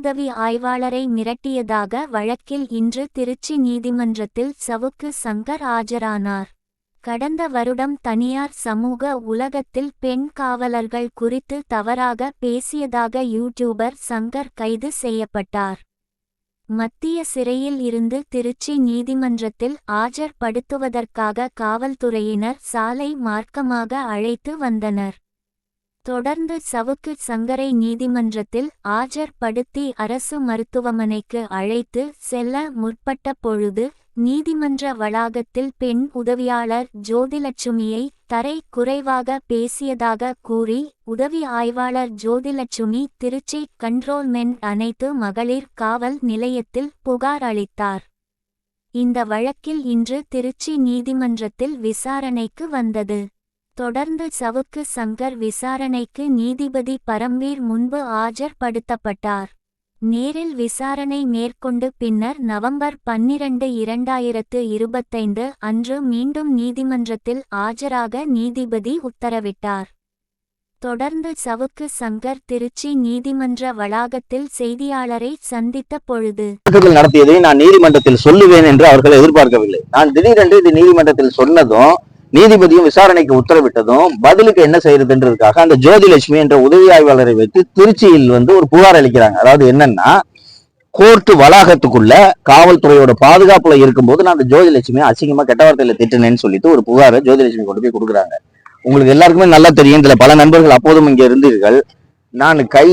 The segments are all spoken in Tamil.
உதவி ஆய்வாளரை மிரட்டியதாக வழக்கில் இன்று திருச்சி நீதிமன்றத்தில் சவுக்கு சங்கர் ஆஜரானார். கடந்த வருடம் தனியார் சமூக உலகத்தில் பெண் காவலர்கள் குறித்து தவறாக பேசியதாக யூடியூபர் சங்கர் கைது செய்யப்பட்டார். மத்திய சிறையில் இருந்து திருச்சி நீதிமன்றத்தில் ஆஜர்படுத்துவதற்காக காவல்துறையினர் சாலை மார்க்கமாக அழைத்து வந்தனர். தொடர்ந்து சவுக்கு சங்கரை நீதிமன்றத்தில் ஆஜர்படுத்தி அரசு மருத்துவமனைக்கு அழைத்து செல்ல முற்பட்ட பொழுது நீதிமன்ற வளாகத்தில் பெண் உதவியாளர் ஜோதிலட்சுமியை தரை குறைவாக பேசியதாக கூறி உதவி ஆய்வாளர் ஜோதிலட்சுமி திருச்சி கண்ட்ரோல்மென்ட் அனைத்து மகளிர் காவல் நிலையத்தில் புகார் அளித்தார். இந்த வழக்கில் இன்று திருச்சி நீதிமன்றத்தில் விசாரணைக்கு வந்தது. தொடர்ந்து சவுக்கு சங்கர் விசாரணைக்கு நீதிபதி பரம்வீர் முன்பு ஆஜர்படுத்தப்பட்டார். நேரில் விசாரணை மேற்கொண்டு பின்னர் நவம்பர் 12, 2025 அன்று மீண்டும் நீதிமன்றத்தில் ஆஜராக நீதிபதி உத்தரவிட்டார். தொடர்ந்து சவுக்கு சங்கர் திருச்சி நீதிமன்ற வளாகத்தில் செய்தியாளரை சந்தித்த பொழுது நடத்தியதை நான் நீதிமன்றத்தில் சொல்லுவேன் என்று அவர்கள் எதிர்பார்க்கவில்லை. நான் திடீரென்று இது நீதிமன்றத்தில் சொன்னதும் நீதிபதியும் விசாரணைக்கு உத்தரவிட்டதும் பதிலுக்கு என்ன செய்யறதுன்றதுக்காக அந்த ஜோதிலட்சுமி என்ற உதவி ஆய்வாளரை வைத்து திருச்சியில் ஒரு புகார் அளிக்கிறாங்க. அதாவது என்னன்னா, கோர்ட்டு வளாகத்துக்குள்ள காவல்துறையோட பாதுகாப்புல இருக்கும்போது நான் அந்த ஜோதிலட்சுமி அசிங்கமா கெட்ட வார்த்தையில திட்டினேன்னு சொல்லிட்டு ஒரு புகாரை ஜோதிலட்சுமி கொண்டு போய் கொடுக்குறாங்க. உங்களுக்கு எல்லாருக்குமே நல்லா தெரியும், இதுல பல நண்பர்கள் அப்போதும் இங்க இருந்தீர்கள். நான் கை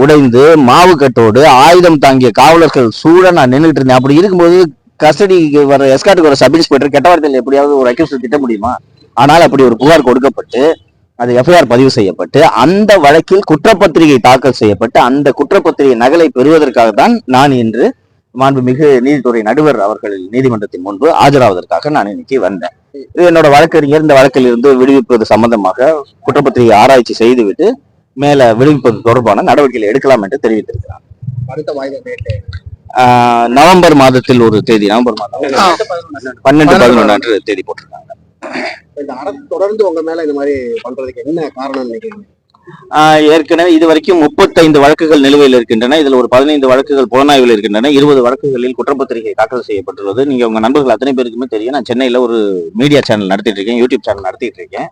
உடைந்து மாவு கட்டோடு ஆயுதம் தாங்கிய காவலர்கள் சூழ நான் நின்றுட்டு இருந்தேன். அப்படி இருக்கும்போது கஸ்டடிக்கு வர எஸ்காட்டுக்கு வர சப் இன்ஸ்பெக்டர் கெட்ட வார்த்தையில் எப்படியாவது ஒரு அக்யூஸ் திட்ட முடியுமா? ஆனால் அப்படி ஒரு புகார் கொடுக்கப்பட்டு அது எஃப்ஐஆர் பதிவு செய்யப்பட்டு அந்த வழக்கில் குற்றப்பத்திரிகை தாக்கல் செய்யப்பட்டு அந்த குற்றப்பத்திரிகை நகலை பெறுவதற்காக தான் நான் இன்று மாண்புமிகு நீதித்துறை நடுவர் அவர்கள் நீதிமன்றத்தின் முன்பு ஆஜராவதற்காக நான் இன்னைக்கு வந்தேன். இது என்னோட வழக்கறிஞர் இந்த வழக்கில் இருந்து விடுவிப்பது சம்பந்தமாக குற்றப்பத்திரிகை ஆராய்ச்சி செய்துவிட்டு மேல விடுவிப்பது தொடர்பான நடவடிக்கைகளை எடுக்கலாம் என்று தெரிவித்திருக்கிறார். நவம்பர் மாதத்தில் ஒரு தேதி, நவம்பர் மாதம் 12-11 அன்று தேதி போட்டிருக்காங்க. தொடர்ந்து உங்க மேல இந்த மாதிரி பண்றதுக்கு என்ன காரணம் நினைக்கிறீங்க? ஏற்கனவே இதுவரைக்கும் 35 வழக்குகள் நிலுவையில் இருக்கின்றன. இதுல ஒரு 15 வழக்குகள் புலனாய்வில் இருக்கின்றன. 20 வழக்குகளில் குற்றப்பத்திரிகை தாக்கல் செய்யப்பட்டுள்ளது. நீங்க உங்க நண்பர்கள் அத்தனை பேருக்குமே தெரியும், நான் சென்னையில ஒரு மீடியா சேனல் நடத்திட்டு இருக்கேன், யூடியூப் சேனல் நடத்திட்டு இருக்கேன்.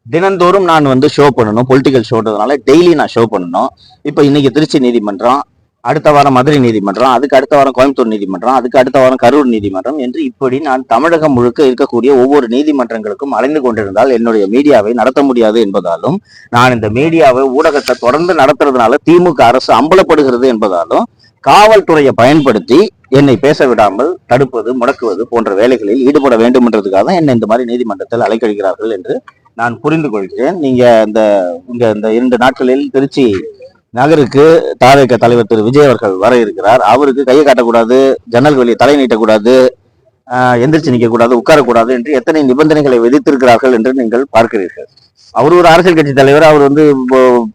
தினந்தோறும் நான் ஷோ பண்ணணும், பொலிட்டிக்கல் ஷோன்றதுனால டெய்லி நான் ஷோ பண்ணணும். இப்போ இன்னைக்கு திருச்சி நீதிமன்றம், அடுத்த வாரம் மதுரை நீதிமன்றம், அதுக்கு அடுத்த வாரம் கோயம்புத்தூர் நீதிமன்றம், அதுக்கு அடுத்த வாரம் கரூர் நீதிமன்றம் என்று இப்படி நான் தமிழகம் முழுக்க இருக்கக்கூடிய ஒவ்வொரு நீதிமன்றங்களுக்கும் அலைந்து கொண்டிருந்தால் என்னுடைய மீடியாவை நடத்த முடியாது என்பதாலும், நான் இந்த மீடியாவை ஊடகத்தை தொடர்ந்து நடத்துறதுனால திமுக அரசு அம்பலப்படுகிறது என்பதாலும் காவல்துறையை பயன்படுத்தி என்னை பேச விடாமல் தடுப்பது, முடக்குவது போன்ற வேலைகளில் ஈடுபட வேண்டும் என்றதுக்காக தான் என்னை இந்த மாதிரி நீதிமன்றத்தில் அலைக்கழிக்கிறார்கள் என்று நான் புரிந்து கொள்கிறேன். நீங்க இந்த 2 நாட்களில் திருச்சி நகருக்கு தாவேக தலைவர் திரு விஜய் அவர்கள் வர இருக்கிறார். அவருக்கு கையை காட்டக்கூடாது, ஜன்னல் வெளியே தலை நீட்டக்கூடாது, எந்திரிச்சு நிற்க கூடாது, உட்காரக்கூடாது என்று எத்தனை நிபந்தனைகளை விதித்திருக்கிறார்கள் என்று நீங்கள் பார்க்கிறீர்கள். அவர் ஒரு அரசியல் கட்சி தலைவர், அவர்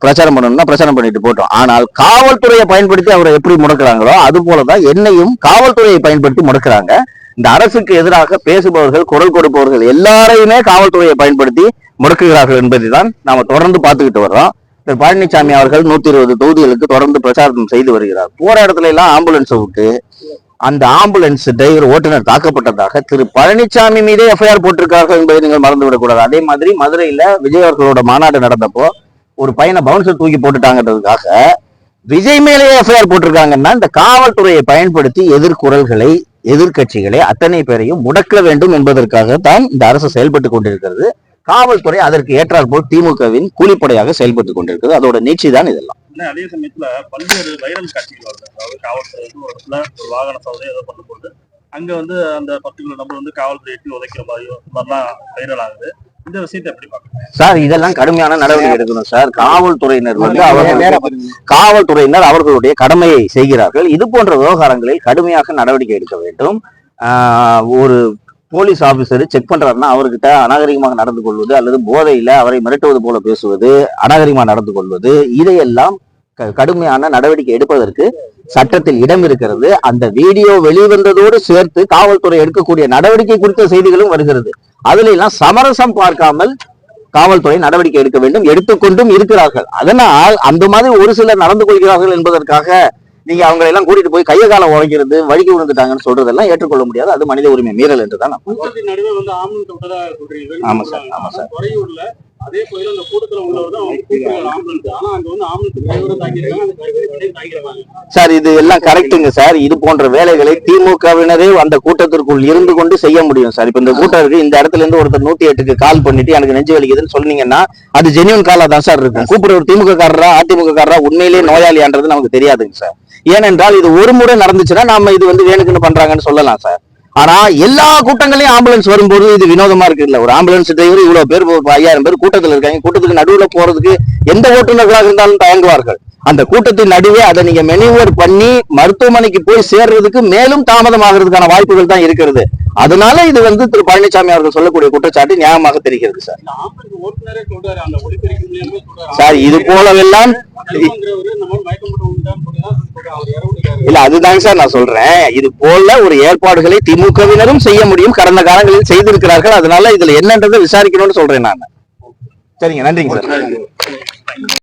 பிரச்சாரம் பண்ணணும்னா பிரச்சாரம் பண்ணிட்டு போட்டோம். ஆனால் காவல்துறையை பயன்படுத்தி அவரை எப்படி முடக்கிறாங்களோ அது போலதான் என்னையும் காவல்துறையை பயன்படுத்தி முடக்கிறாங்க. இந்த அரசுக்கு எதிராக பேசுபவர்கள், குரல் கொடுப்பவர்கள் எல்லாரையுமே காவல்துறையை பயன்படுத்தி முடக்குகிறார்கள் என்பதை தான் நாம தொடர்ந்து பார்த்துக்கிட்டு வர்றோம். திரு பழனிசாமி அவர்கள் 120 தொகுதிகளுக்கு தொடர்ந்து பிரச்சாரம் செய்து வருகிறார். போற இடத்துல எல்லாம் ஆம்புலன்ஸை விட்டு அந்த ஆம்புலன்ஸ் டிரைவர் ஓட்டுநர் தாக்கப்பட்டதாக திரு பழனிசாமி மீதே எஃப்ஐஆர் போட்டிருக்கார்கள் என்பதை நீங்கள் மறந்துவிடக் கூடாது. அதே மாதிரி மதுரையில விஜய் அவர்களோட மாநாடு நடந்தப்போ ஒரு பையனை பவுன்சர் தூக்கி போட்டுட்டாங்கிறதுக்காக விஜய் மேலேயே எஃப்ஐஆர் போட்டிருக்காங்கன்னா இந்த காவல்துறையை பயன்படுத்தி எதிர்குரல்களை, எதிர்கட்சிகளை அத்தனை பேரையும் முடக்க வேண்டும் என்பதற்காகத்தான் இந்த அரசு செயல்பட்டு கொண்டிருக்கிறது. காவல்துறை அதற்கு ஏற்றால் போல் திமுகவின் கூலிப்படையாக செயல்பட்டு கொண்டிருக்கிறது. அதோட நீட்சி தான் இதெல்லாம். அதே சமயத்துல பல்வேறு வைரல் காட்சிகள் வருது. அதாவது காவல்துறை ஒரு வாகன சோதனை ஏதோ பண்ணும்போது அங்க அந்த பர்டிகுலர் நம்பர் காவல்துறை எட்டி உதைக்கிற மாதிரிலாம் வைரல் ஆகுது. இந்த விஷயத்தை எப்படி பாக்குறீங்க சார்? இதெல்லாம் கடுமையான நடவடிக்கை எடுக்கணும் சார். காவல்துறையினர் காவல்துறையினர் அவர்களுடைய கடமையை செய்கிறார்கள். இது போன்ற விவகாரங்களில் கடுமையாக நடவடிக்கை எடுக்க வேண்டும். ஒரு போலீஸ் ஆபீசர் செக் பண்றாருன்னா அவர்கிட்ட அநாகரிகமாக நடந்து கொள்வது அல்லது போதையில அவரை மிரட்டுவது போல பேசுவது, அநாகரிகமாக நடந்து கொள்வது, இதையெல்லாம் கடுமையான நடவடிக்கை எடுப்பதற்கு சட்டத்தில் இடம் இருக்கிறது. அந்த வீடியோ வெளிவந்ததோடு சேர்த்து காவல்துறை எடுக்கக்கூடிய நடவடிக்கை குறித்த செய்திகளும் வருகிறது. அதுல எல்லாம் சமரசம் பார்க்காமல் காவல்துறை நடவடிக்கை எடுக்க வேண்டும், எடுத்துக்கொண்டும் இருக்கிறார்கள். அதனால் அந்த மாதிரி ஒரு சிலர் நடந்து கொள்கிறார்கள் என்பதற்காக நீங்க அவங்களை எல்லாம் கூட்டிட்டு போய் கைய காலம் உடைக்கிறது வழிக்கு விழுந்துட்டாங்கன்னு சொல்றதெல்லாம் ஏற்றுக்கொள்ள முடியாது. அது மனித உரிமை மீறல் என்றுதான் நான் கூட்டத்தின் நடுவே வந்து ஆம்புலன்ஸ் விட்டதா சொல்றீங்க. ஆமா சார், ஆமா சார். துறையூர்ல அதே கோயில அந்த கூட்டத்துல உள்ளவர் தான் அவங்க கூப்பிடுறாங்க ஆம்புலன்ஸ். ஆனா அங்க வந்து ஆம்புலன்ஸ் டிரைவரை தாக்கிருக்காங்க, அந்த டிரைவரை தாக்கிருக்காங்க. சார் இது எல்லாம் கரெக்டுங்க சார். இது போன்ற வேலைகளை திமுகவினரே அந்த கூட்டத்திற்குள் இருந்து கொண்டு செய்ய முடியும் சார். இப்ப இந்த கூட்டம் இருக்கு, இந்த இடத்துல இருந்து ஒருத்தர் 108க்கு கால் பண்ணிட்டு எனக்கு நெஞ்சு வலிக்குதுன்னு சொன்னீங்கன்னா அது ஜென்யூன் காலா தான் சார் இருக்கும். கூப்பிடுற ஒரு திமுக காரரா அதிமுக காரரா உண்மையிலேயே நோயாளியான்றது நமக்கு தெரியாதுங்க சார். ஏனென்றால் இது ஒரு முறை நடந்துச்சுன்னா நாம இது வந்து வேணுக்குன்னு பண்றாங்கன்னு சொல்லலாம் சார். ஆனா எல்லா கூட்டங்களையும் ஆம்புலன்ஸ் வரும்போது இது வினோதமா இருக்கு இல்ல. ஒரு ஆம்புலன்ஸ் டிரைவர் இவ்வளவு பேர் 5000 பேர் கூட்டத்தில் இருக்காங்க, கூட்டத்துக்கு நடுவுல போறதுக்கு எந்த ஓட்டுநர்களாக இருந்தாலும் தயங்குவார்கள். அந்த கூட்டத்தின் நடுவே அதை நீங்க மெனிவர் பண்ணி மருத்துவமனைக்கு போய் சேர்றதுக்கு மேலும் தாமதமாகிறதுக்கான வாய்ப்புகள் தான் இருக்கிறது. அதனால இது வந்து திரு பழனிசாமி அவர்கள் சொல்லக்கூடிய குற்றச்சாட்டு நியாயமாக தெரிகிறது சார். சார் இது போலவெல்லாம் இல்ல, அதுதாங்க சார் நான் சொல்றேன். இது போல ஒரு ஏற்பாடுகளை திமுகவினரும் செய்ய முடியும், கடந்த காலங்களில் செய்திருக்கிறார்கள். அதனால இதுல என்னன்றதை விசாரிக்கணும்னு சொல்றேன் நான். சரிங்க, நன்றிங்க சார்.